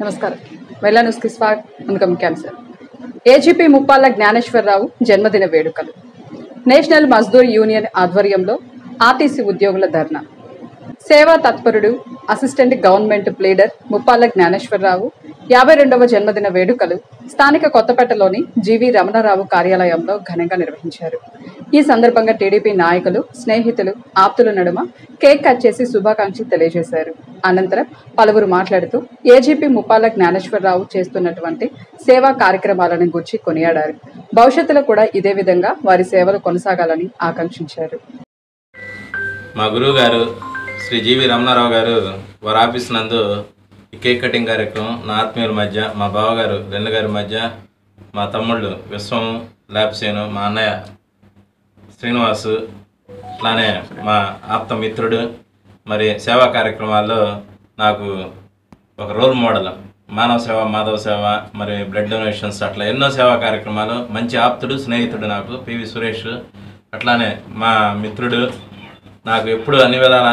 నమస్కారం. వెల్లా న్యూస్కి స్వాగతం. క్యాన్సర్ ఏజీపీ ముప్పాళ్ల జ్ఞానేశ్వరరావు జన్మదిన వేడుకలు. నేషనల్ మజ్దూర్ యూనియన్ ఆధ్వర్యంలో ఆర్టీసీ ఉద్యోగుల ధర్నా. సేవా తత్పరుడు assistant government pleader Muppalla Gnaneswara Rao 52వ జన్మదిన వేడుకలు స్థానిక కొత్తపేటలోని జీవీ రమణారావు కార్యాలయంలో ఘనంగా నిర్వహించారు. ఈ సందర్భంగా టీడీపీ నాయకులు, స్నేహితులు, ఆప్తుల నడుమ కేక్ కట్ చేసి శుభాకాంక్షలు తెలియజేశారు. అనంతరం పలువురు మాట్లాడుతూ ఏజీపీ ముప్పాళ్ల జ్ఞానేశ్వరరావు చేస్తున్నటువంటి సేవా కార్యక్రమాలను గురించి కొనియాడారు. భవిష్యత్తులో కూడా ఇదే విధంగా వారి సేవలు కొనసాగాలని ఆకాంక్షించారు. మా గురువు గారు శ్రీ జీవి రమణారావు గారు వారి ఆఫీస్ నందు ఈ కేక్ కటింగ్ కార్యక్రమం నా ఆత్మీయుల మధ్య, మా బావగారు రెండు గారి మధ్య, మా తమ్ముళ్ళు విశ్వం, ల్యాబ్సేను, మా అన్నయ్య శ్రీనివాసు, అట్లానే మా ఆప్త మిత్రుడు, మరి సేవా కార్యక్రమాల్లో నాకు ఒక రోల్ మోడల్, మానవ సేవ, మాధవ సేవ, మరి బ్లడ్ డొనేషన్స్, అట్లా ఎన్నో సేవా కార్యక్రమాలు. మంచి ఆప్తుడు, స్నేహితుడు నాకు పివి సురేష్. అట్లానే మా మిత్రుడు, నాకు ఎప్పుడు అన్ని విధాల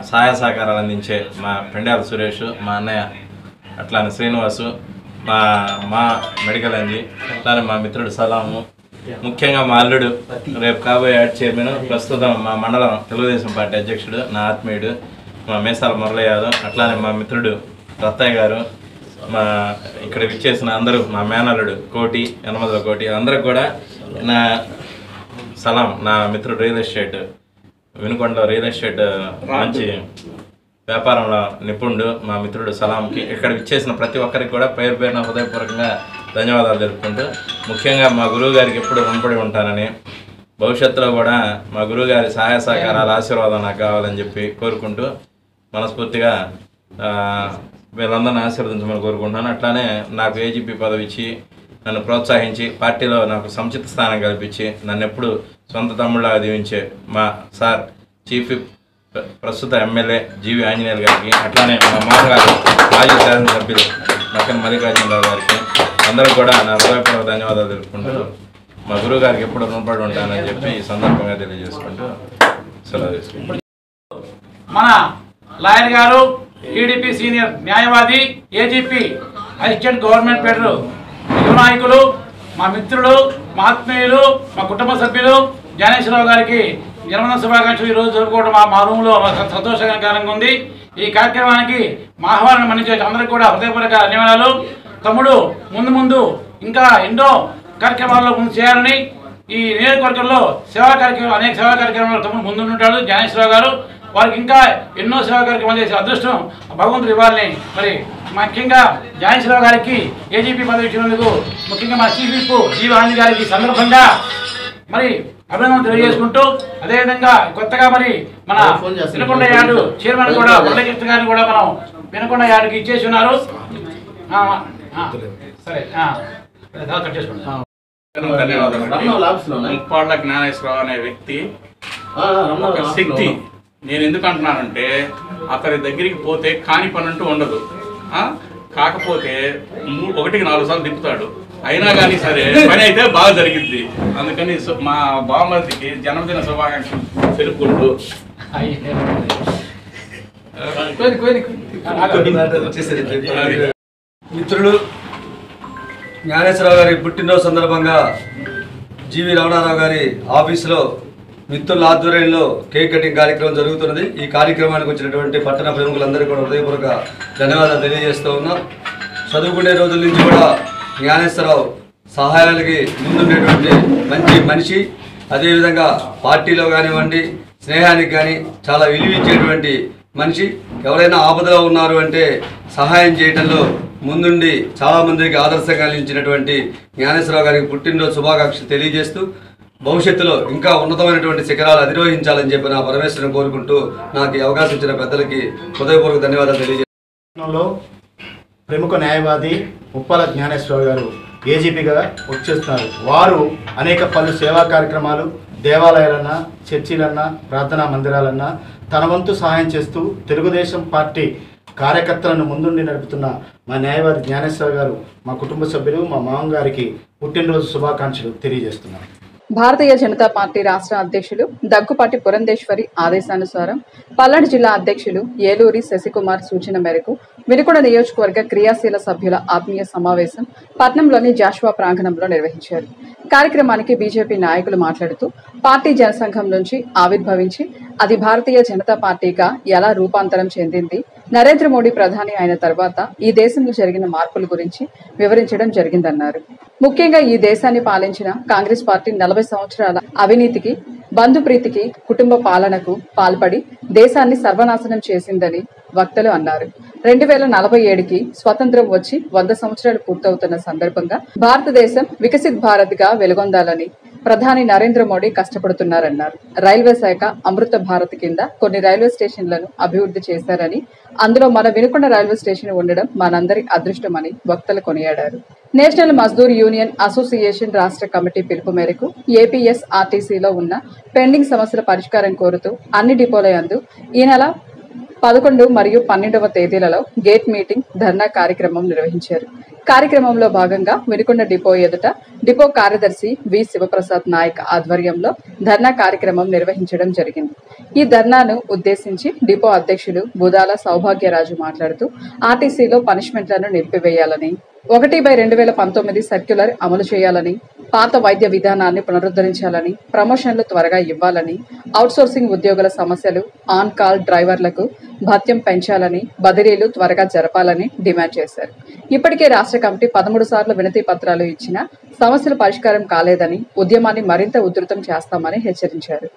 సహాయ సహకారాలు అందించే మా పెండాల సురేష్, మా అన్నయ్య అట్లానే శ్రీనివాసు, మా మెడికల్ అంజి, అట్లానే మా మిత్రుడు సలాము, ముఖ్యంగా మా అల్లుడు రేపు కాబోయే యాడ్ చైర్మన్, ప్రస్తుతం మా మండలం తెలుగుదేశం పార్టీ అధ్యక్షుడు, నా ఆత్మీయుడు మా మేసాల మురళీ యాదవ్, అట్లానే మా మిత్రుడు రత్తయ్య గారు, మా ఇక్కడ విచ్చేసిన అందరూ, మా మేనల్లుడు కోటి, యనమదుల కోటి, అందరికి కూడా నా సలాం. నా మిత్రుడు రియల్ ఎస్టేట్ వినుకొండలో రియల్ ఎస్టేట్ మంచి వ్యాపారంలో నిపుణుడు మా మిత్రుడు సలాంకి, ఇక్కడ విచ్చేసిన ప్రతి ఒక్కరికి కూడా పేరున హృదయపూర్వకంగా ధన్యవాదాలు తెలుపుకుంటూ, ముఖ్యంగా మా గురువు గారికి ఎప్పుడు రుణపడి ఉంటానని, భవిష్యత్తులో కూడా మా గురువు గారి సహాయ సహకారాల ఆశీర్వాదం నాకు కావాలని చెప్పి కోరుకుంటూ మనస్ఫూర్తిగా వీళ్ళందరినీ ఆశీర్వదించమని కోరుకుంటున్నాను. అట్లానే నాకు ఏజీపీ పదవి ఇచ్చి నన్ను ప్రోత్సహించి పార్టీలో నాకు సముచిత స్థానం కల్పించి నన్ను ఎప్పుడు సొంత తమ్ముళ్ళ దీవించే మా సార్ చీఫ్ ప్రస్తుత ఎమ్మెల్యే జీవి ఆంజనేయులు గారికి, అట్లానే మా మామగారు మాజీ శాసనసభ్యులు మక్కన మల్లికార్జునరావు గారికి, అందరూ కూడా నా హృదయపూర్వక ధన్యవాదాలు తెలుపుకుంటూ మా గురువు గారికి ఎప్పుడు రుణపడి ఉంటానని చెప్పి ఈ సందర్భంగా తెలియజేసుకుంటూ సెలవు తీసుకుంటాం. మన లాయర్ గారు, టీడీపీ సీనియర్ న్యాయవాది, ఏజీపీ అసిస్టెంట్ గవర్నమెంట్ ప్లీడర్, యువ నాయకులు, మా మిత్రుడు, మా ఆత్మీయులు, మా కుటుంబ సభ్యులు జ్ఞానేశ్వరరావు గారికి జన్మదిన శుభాకాంక్షలు ఈరోజు జరుపుకోవడం మా రూమ్లో సంతోషకరంగా ఉంది. ఈ కార్యక్రమానికి మా ఆహ్వానం మన్నించే అందరికీ కూడా హృదయపూర్వక ధన్యవాదాలు. తమ్ముడు ముందు ఇంకా ఎన్నో కార్యక్రమాల్లో ముందు చేయాలని, ఈ నియోజకవర్గంలో అనేక సేవా కార్యక్రమాలు తమ్ముడు ముందుంటాడు జ్ఞానేశ్వరరావు గారు. వారికి ఇంకా ఎన్నో సేవా కార్యక్రమాలు చేసే అదృష్టం భగవంతుడు ఇవ్వాలని, మరి ముఖ్యంగా జ్ఞానేశ్వరరావు గారికి ఏజీపీ పదవి ఇచ్చినందుకు ముఖ్యంగా మా చీఫ్ విప్ జీవి ఆంజనేయులు గారికి సందర్భంగా మరి అభినందనలు తెలియజేసుకుంటూ, అదేవిధంగా కొత్తగా మరి మన వినుకొండ యార్డు చైర్మన్ కూడా మురళీకృష్ణ గారిని కూడా మనం వినుకొండ యార్డుకి ఇచ్చేసి ఉన్నారు. సరే ముప్పాళ్ల జ్ఞానేశ్వరరావు అనే వ్యక్తి ఒక శక్తి. నేను ఎందుకు అంటున్నానంటే అతని దగ్గరికి పోతే కాని పని అంటూ ఉండదు. కాకపోతే 1కి 4 సార్లు తిప్పుతాడు, అయినా కానీ సరే పని అయితే బాగా జరిగింది. అందుకని మా బావమరిదికి జన్మదిన శుభాకాంక్షలు తెలుపుకుంటూ మిత్రుడు జ్ఞానేశ్వరరావు గారి పుట్టినరోజు సందర్భంగా జీవి రమణారావు గారి ఆఫీసులో మిత్రుల ఆధ్వర్యంలో కేక్ కటింగ్ కార్యక్రమం జరుగుతున్నది. ఈ కార్యక్రమానికి వచ్చినటువంటి పట్టణ ప్రముఖులందరికీ కూడా హృదయపూర్వక ధన్యవాదాలు తెలియజేస్తూ ఉన్నాం. చదువుకునే రోజుల నుంచి కూడా జ్ఞానేశ్వరరావు సహాయాలకి ముందుండేటువంటి మంచి మనిషి. అదేవిధంగా పార్టీలో కానివ్వండి, స్నేహానికి కానీ చాలా విలువించేటువంటి మనిషి. ఎవరైనా ఆపదలో ఉన్నారు అంటే సహాయం చేయడంలో ముందుండి చాలామందికి ఆదర్శంగా నిలిచినటువంటి జ్ఞానేశ్వరరావు గారికి పుట్టినరోజు శుభాకాంక్షలు తెలియజేస్తూ, భవిష్యత్తులో ఇంకా ఉన్నతమైనటువంటి శిఖరాలు అధిరోహించాలని చెప్పి నా పరమేశ్వరం కోరుకుంటూ నాకు ఈ అవకాశం ఇచ్చిన పెద్దలకి హృదయపూర్వక ధన్యవాదాలు తెలియజేస్తున్నాను. ప్రముఖ న్యాయవాది ముప్పాళ్ల జ్ఞానేశ్వరరావు గారు ఏజీపీగా వచ్చేస్తున్నారు. వారు అనేక పలు సేవా కార్యక్రమాలు, దేవాలయాలన్నా, చర్చిలన్నా, ప్రార్థనా మందిరాలన్నా తన వంతు సహాయం చేస్తూ తెలుగుదేశం పార్టీ కార్యకర్తలను ముందుండి నడుపుతున్న మా న్యాయవాది జ్ఞానేశ్వరరావు గారు మా కుటుంబ సభ్యులు, మా మామగారికి పుట్టినరోజు శుభాకాంక్షలు తెలియజేస్తున్నారు. భారతీయ జనతా పార్టీ రాష్ట్ర అధ్యక్షులు దగ్గుపాటి పురంధేశ్వరి ఆదేశానుసారం పల్నాడు జిల్లా అధ్యక్షులు ఏలూరి శశికుమార్ సూచన మేరకు వినుకొండ నియోజకవర్గ క్రియాశీల సభ్యుల ఆత్మీయ సమావేశం పట్నంలోని జాషువా ప్రాంగణంలో నిర్వహించారు. కార్యక్రమానికి బీజేపీ నాయకులు మాట్లాడుతూ పార్టీ జనసంఘం నుంచి ఆవిర్భవించి అది భారతీయ జనతా పార్టీగా ఎలా రూపాంతరం చెందింది, నరేంద్ర మోడీ ప్రధాని అయిన తర్వాత ఈ దేశంలో జరిగిన మార్పుల గురించి వివరించడం జరిగిందన్నారు. ముఖ్యంగా ఈ దేశాన్ని పాలించిన కాంగ్రెస్ పార్టీ 40 సంవత్సరాల అవినీతికి, బంధుప్రీతికి, కుటుంబ పాలనకు పాల్పడి దేశాన్ని సర్వనాశనం చేసిందని వక్తలు అన్నారు. 2047కి స్వతంత్రం వచ్చి 100 సంవత్సరాలు పూర్తవుతున్న సందర్భంగా భారతదేశం వికసిత్ భారత్ గా వెలుగొందాలని ప్రధాని నరేంద్ర మోడీ కష్టపడుతున్నారన్నారు. రైల్వే శాఖ అమృత భారత్ కింద కొన్ని రైల్వే స్టేషన్లను అభివృద్ధి చేశారని, అందులో మన వినుకొండ రైల్వే స్టేషన్ ఉండడం మనందరి అదృష్టమని వక్తలు కొనియాడారు. నేషనల్ మజ్దూర్ యూనియన్ అసోసియేషన్ రాష్ట్ర కమిటీ పిలుపు మేరకు ఏపీఎస్ఆర్టీసీలో ఉన్న పెండింగ్ సమస్యల పరిష్కారం కోరుతూ అన్ని డిపోల యందు ఈ నెల 11 మరియు 12వ తేదీలలో గేట్ మీటింగ్, ధర్నా కార్యక్రమం నిర్వహించారు. కార్యక్రమంలో భాగంగా వినుకొండ డిపో ఎదుట డిపో కార్యదర్శి వి శివప్రసాద్ నాయక్ ఆధ్వర్యంలో ధర్నా కార్యక్రమం నిర్వహించడం జరిగింది. ఈ ధర్నాను ఉద్దేశించి డిపో అధ్యక్షులు బుదాల సౌభాగ్యరాజు మాట్లాడుతూ ఆర్టీసీలో పనిష్మెంట్లను నిలిపివేయాలని, 1/2019 సర్క్యులర్ అమలు చేయాలని, పాత వైద్య విధానాన్ని పునరుద్ధరించాలని, ప్రమోషన్లు త్వరగా ఇవ్వాలని, అవుట్సోర్సింగ్ ఉద్యోగుల సమస్యలు, ఆన్ కాల్ డ్రైవర్లకు భత్యం పెంచాలని, బదిలీలు త్వరగా జరపాలని డిమాండ్ చేశారు. ఇప్పటికే రాష్ట్ర కమిటీ 13 సార్లు వినతి పత్రాలు ఇచ్చినా సమస్యల పరిష్కారం కాలేదని, ఉద్యమాన్ని మరింత ఉధృతం చేస్తామని హెచ్చరించారు.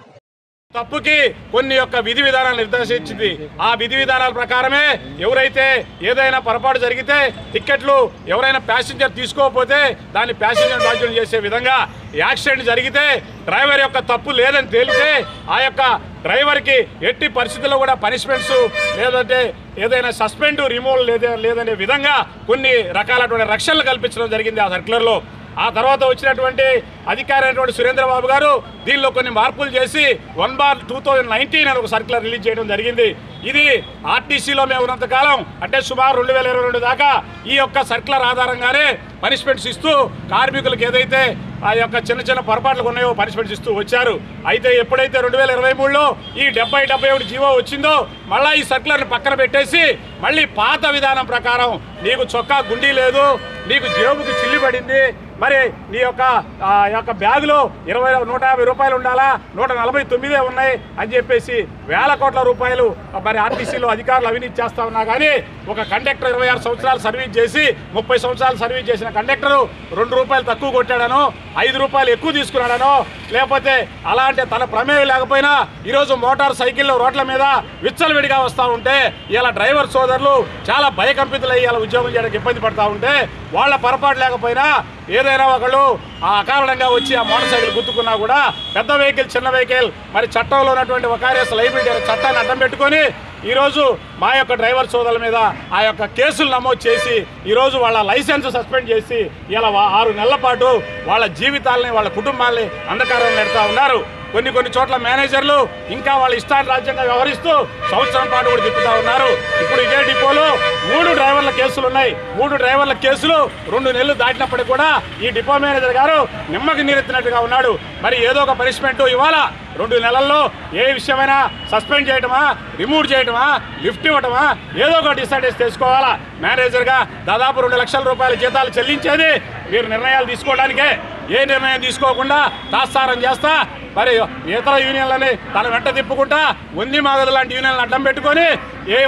తప్పుకి కొన్ని యొక్క విధి విధానాలు నిర్దేశించింది. ఆ విధి విధానాల ప్రకారమే ఎవరైతే ఏదైనా పొరపాటు జరిగితే టిక్కెట్లు ఎవరైనా ప్యాసింజర్ తీసుకోకపోతే దాన్ని ప్యాసింజర్ బాధ్యత చేసే విధంగా, యాక్సిడెంట్ జరిగితే డ్రైవర్ యొక్క తప్పు లేదని తేలితే ఆ యొక్క డ్రైవర్కి ఎట్టి పరిస్థితుల్లో కూడా పనిష్మెంట్స్ లేదంటే ఏదైనా సస్పెండ్ రిమూవల్ లేదనే విధంగా కొన్ని రకాలైనటువంటి రక్షణలు కల్పించడం జరిగింది ఆ సర్క్యులర్లో. ఆ తర్వాత వచ్చినటువంటి అధికారి అయినటువంటి సురేంద్రబాబు గారు దీనిలో కొన్ని మార్పులు చేసి 1/2019 అని ఒక సర్క్యులర్ రిలీజ్ చేయడం జరిగింది. ఇది ఆర్టీసీలో మేము ఉన్నంతకాలం అంటే సుమారు 2022 దాకా ఈ యొక్క సర్క్యులర్ ఆధారంగానే పనిష్మెంట్స్ ఇస్తూ కార్మికులకు ఏదైతే ఆ యొక్క చిన్న చిన్న పొరపాట్లు ఉన్నాయో పనిష్మెంట్స్ ఇస్తూ వచ్చారు. అయితే ఎప్పుడైతే 2023లో ఈ 70-71 జీవో వచ్చిందో మళ్ళీ ఈ సర్క్యులర్ని పక్కన పెట్టేసి మళ్ళీ పాత విధానం ప్రకారం నీకు చొక్కా గుండీ లేదు, నీకు జేబుకి చిల్లి పడింది, మరి నీ యొక్క బ్యాగులో 150 రూపాయలు ఉండాలా, 149 ఉన్నాయి అని చెప్పేసి వేల కోట్ల రూపాయలు మరి ఆర్టీసీలో అధికారులు అవినీతి చేస్తా ఉన్నా కానీ ఒక కండక్టర్ 26 సంవత్సరాలు సర్వీస్ చేసి 30 సంవత్సరాలు సర్వీస్ చేసిన కండక్టరు 2 రూపాయలు తక్కువ కొట్టాడనో 5 రూపాయలు ఎక్కువ తీసుకున్నాడనో లేకపోతే అలాంటి తన ప్రమేయం లేకపోయినా ఈరోజు మోటార్ సైకిల్లో రోడ్ల మీద విచ్చలవిడిగా వస్తూ ఉంటే ఇలా డ్రైవర్ సోదరులు చాలా భయకంపితులయ్యి ఇలా ఉద్యోగం చేయడానికి ఇబ్బంది పడతా ఉంటే వాళ్ళ పొరపాటు లేకపోయినా ఏదైనా ఒకళ్ళు అకారణంగా వచ్చి ఆ మోటార్ సైకిల్ గుర్తుకున్నా కూడా పెద్ద వెహికల్ చిన్న వెహికల్ మరి చట్టంలో ఉన్నటువంటి వకారియస్ లైబిలిటీ అనే చట్టాన్ని అడ్డం పెట్టుకొని ఈరోజు మా యొక్క డ్రైవర్ సోదరుల మీద ఆ యొక్క కేసులు నమోదు చేసి ఈరోజు వాళ్ళ లైసెన్స్ సస్పెండ్ చేసి ఇలా 6 నెలల పాటు వాళ్ళ జీవితాలని వాళ్ళ కుటుంబాలని అంధకారంలో పెడతా ఉన్నారు. కొన్ని చోట్ల మేనేజర్లు ఇంకా వాళ్ళ ఇష్టారాజ్యంగా వ్యవహరిస్తూ సంవత్సరం పాటు కూడా తిప్పుతా ఉన్నారు. ఇప్పుడు ఇదే డిపోలో 3 డ్రైవర్ల కేసులు ఉన్నాయి. 3 డ్రైవర్ల కేసులు 2 నెలలు దాటినప్పటికీ కూడా ఈ డిపో మేనేజర్ గారు నిమ్మకి నీరెత్తినట్టుగా ఉన్నాడు. మరి ఏదో ఒక పనిష్మెంట్ ఇవ్వాలా, 2 నెలల్లో ఏ విషయమైనా సస్పెండ్ చేయటమా, రిమూవ్ చేయటమా, లిఫ్ట్ ఇవ్వటమా, ఏదో ఒక డిసైడ్ చేసి తెలుసుకోవాలా. మేనేజర్గా దాదాపు 2 లక్షల రూపాయల జీతాలు చెల్లించేది మీరు నిర్ణయాలు తీసుకోవడానికే. ఏ నిర్ణయం తీసుకోకుండా తాత్సారం చేస్తా మరి ఇతర యూనియన్లని తన వెంట తిప్పుకుంటా వంది మాగదు లాంటి యూనియన్లను అడ్డం పెట్టుకొని ఏ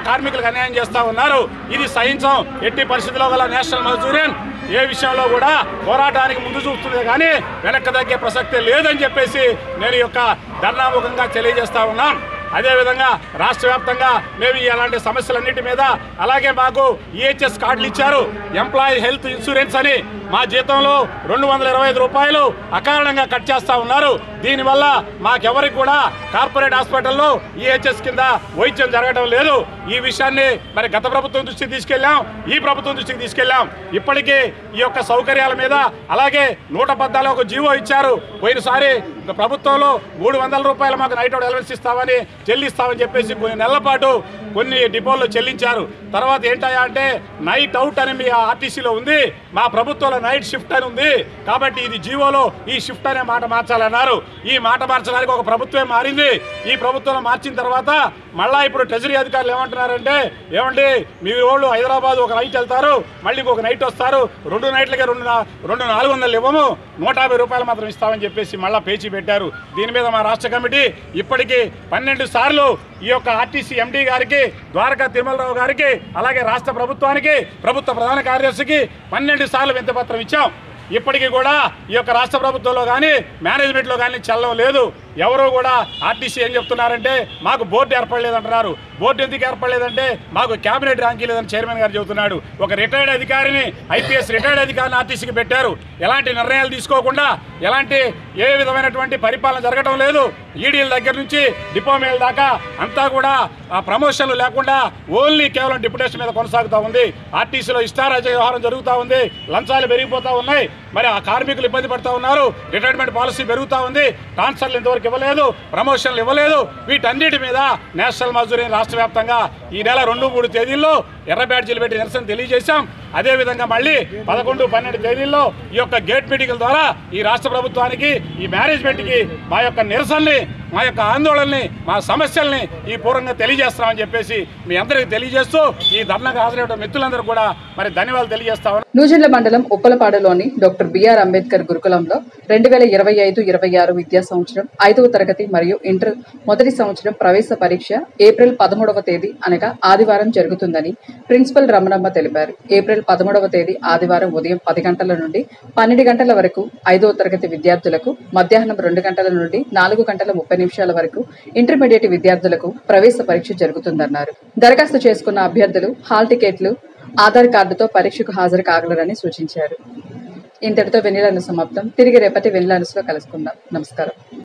కార్మికులకు అన్యాయం చేస్తూ ఉన్నారు. ఇది సహించం. ఎట్టి పరిస్థితుల్లో గల నేషనల్ మజ్దూర్ యూనియన్ ఏ విషయంలో కూడా పోరాటానికి ముందు చూస్తుంది కానీ వెనక్కి తగ్గే ప్రసక్తే లేదని చెప్పేసి నేను ఈ యొక్క ధర్నాముఖంగా తెలియజేస్తా ఉన్నాం. అదేవిధంగా రాష్ట్ర వ్యాప్తంగా మేము అలాంటి సమస్యలన్నిటి మీద అలాగే మాకు ఈహెచ్ఎస్ కార్డులు ఇచ్చారు, ఎంప్లాయీ హెల్త్ ఇన్సూరెన్స్ అని. మా జీతంలో 225 రూపాయలు అకారణంగా కట్ చేస్తూ ఉన్నారు. దీనివల్ల మాకెవరికి కూడా కార్పొరేట్ హాస్పిటల్లో ఈహెచ్ఎస్ కింద వైద్యం జరగడం లేదు. ఈ విషయాన్ని మరి గత ప్రభుత్వం దృష్టికి తీసుకెళ్ళాం, ఈ ప్రభుత్వం దృష్టికి తీసుకెళ్ళాం. ఇప్పటికీ ఈ యొక్క సౌకర్యాల మీద అలాగే 114 జీవో ఇచ్చారు. పోయినసారి ప్రభుత్వంలో 300 రూపాయలు మాకు నైట్ అవుట్ అలవెన్స్ ఇస్తామని చెల్లిస్తామని చెప్పేసి కొన్ని నెలల పాటు కొన్ని డిపోల్లో చెల్లించారు. తర్వాత ఏంటయ్యా అంటే నైట్ అవుట్ అని మీ ఆర్టీసీలో ఉంది, మా ప్రభుత్వంలో నైట్ షిఫ్ట్ అని ఉంది కాబట్టి ఇది జీవోలో ఈ షిఫ్ట్ అనే మాట మార్చాలన్నారు. ఈ మాట మార్చడానికి ఒక ప్రభుత్వమే మారింది. ఈ ప్రభుత్వంలో మార్చిన తర్వాత మళ్ళీ ఇప్పుడు ట్రెజరీ అధికారులు ఏమంటున్నారంటే, ఏమండి మీ వాళ్ళు హైదరాబాద్ ఒక నైట్ వెళ్తారు, మళ్ళీ ఇంకొక నైట్ వస్తారు, 2 నైట్లకే 400 ఇవ్వము, 150 రూపాయలు మాత్రం ఇస్తామని చెప్పేసి మళ్ళీ పేచీ పెట్టారు. దీని మీద మా రాష్ట్ర కమిటీ ఇప్పటికీ 12 సార్లు ఈ యొక్క ఆర్టీసీ ఎండీ గారికి, ద్వారకా తిరుమలరావు గారికి, అలాగే రాష్ట్ర ప్రభుత్వానికి, ప్రభుత్వ ప్రధాన కార్యదర్శికి 12 సార్లు వినతిపత్రం ఇచ్చాం. ఇప్పటికీ కూడా ఈ యొక్క రాష్ట్ర ప్రభుత్వంలో కానీ మేనేజ్మెంట్లో కానీ చల్లడం లేదు. ఎవరు కూడా ఆర్టీసీ ఏం చెప్తున్నారంటే మాకు బోర్డు ఏర్పడలేదంటున్నారు. బోర్డు ఎందుకు ఏర్పడలేదంటే మాకు క్యాబినెట్ ర్యాంక్ లేదని చైర్మన్ గారు చెబుతున్నాడు. ఒక రిటైర్డ్ అధికారిని, ఐపీఎస్ రిటైర్డ్ అధికారిని ఆర్టీసీకి పెట్టారు. ఎలాంటి నిర్ణయాలు తీసుకోకుండా, ఎలాంటి ఏ విధమైనటువంటి పరిపాలన జరగడం లేదు. ఈడీల దగ్గర నుంచి డిపోమేల దాకా అంతా కూడా ప్రమోషన్లు లేకుండా ఓన్లీ కేవలం డిప్యుటేషన్ మీద కొనసాగుతూ ఉంది. ఆర్టీసీలో ఇష్టారాజ్య వ్యవహారం జరుగుతూ ఉంది, లంచాలు పెరిగిపోతూ ఉన్నాయి, మరి ఆ కార్మికులు ఇబ్బంది పడుతూ ఉన్నారు, రిటైర్మెంట్ పాలసీ పెరుగుతూ ఉంది, ట్రాన్స్ఫర్లు ఇంతవరకు ఇవ్వలేదు, ప్రమోషన్లు ఇవ్వలేదు. వీటన్నిటి మీద నేషనల్ మజ్దూర్ రాష్ట్ర వ్యాప్తంగా ఈ నెల 2-3 తేదీల్లో ఎర్ర బ్యాడ్జీలు పెట్టి నిరసన తెలియజేశాం. అదేవిధంగా మళ్ళీ 11-12 తేదీల్లో ఈ యొక్క గేట్ మీటింగ్ల ద్వారా ఈ రాష్ట్ర ప్రభుత్వానికి, ఈ మేనేజ్మెంట్కి మా యొక్క నిరసనని, మా యొక్క ఆందోళనని, మా సమస్యల్ని ఈ పూర్వంగా తెలియజేస్తామని చెప్పేసి మీ అందరికీ తెలియజేస్తూ ఈ ధర్నాకు హాజరైన మిత్రులందరూ కూడా మరి ధన్యవాదాలు తెలియజేస్తామని. నూజెండ్ల మండలం ఉప్పలపాడులోని డాక్టర్ బిఆర్ అంబేద్కర్ గురుకులంలో 2025-26 విద్యా సంవత్సరం 5వ తరగతి మరియు ఇంటర్ మొదటి సంవత్సరం ప్రవేశ పరీక్ష ఏప్రిల్ 13వ తేదీ అనగా ఆదివారం జరుగుతుందని ప్రిన్సిపల్ రమణమ్మ తెలిపారు. ఏప్రిల్ 13వ తేదీ ఆదివారం ఉదయం 10 గంటల నుండి 12 గంటల వరకు 5వ తరగతి విద్యార్థులకు, మధ్యాహ్నం 2 గంటల నుండి 4 గంటల 30 నిమిషాల వరకు ఇంటర్మీడియట్ విద్యార్థులకు ప్రవేశ పరీక్ష జరుగుతుందన్నారు. దరఖాస్తు చేసుకున్న అభ్యర్థులు హాల్ టికెట్లు, ఆధార్ కార్డుతో పరీక్షకు హాజరు కాగలరని సూచించారు. ఇంతటితో వెన్నెల న్యూస్ సమాప్తం. తిరిగి రేపటి వెన్నెల న్యూస్లో కలుసుకుందాం. నమస్కారం.